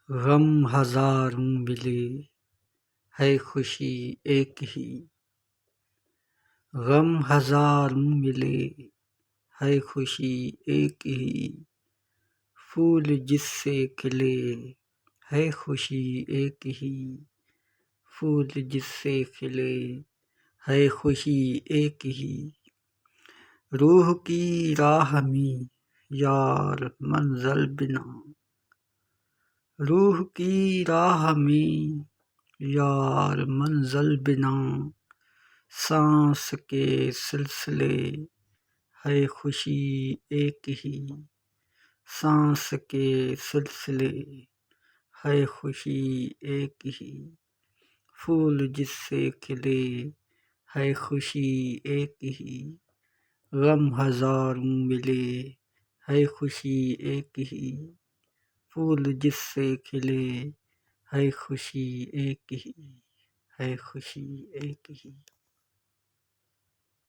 غم ہزاروں ملے ہے خوشی ایک ہی، غم ہزاروں ملے ہے خوشی ایک ہی، پھول جس سے کھلے ہے خوشی ایک ہی، پھول جس سے کھلے ہے خوشی ایک ہی، روح کی راہ میں یار منزل بنا، روح کی راہ میں یار منزل بنا، سانس کے سلسلے ہے خوشی ایک ہی، سانس کے سلسلے ہے خوشی ایک ہی، پھول جس سے کھلے ہے خوشی ایک ہی، غم ہزاروں ملے ہے خوشی ایک ہی، پھول جس سے کھلے ہے خوشی ایک ہی، ہے خوشی ایک ہی۔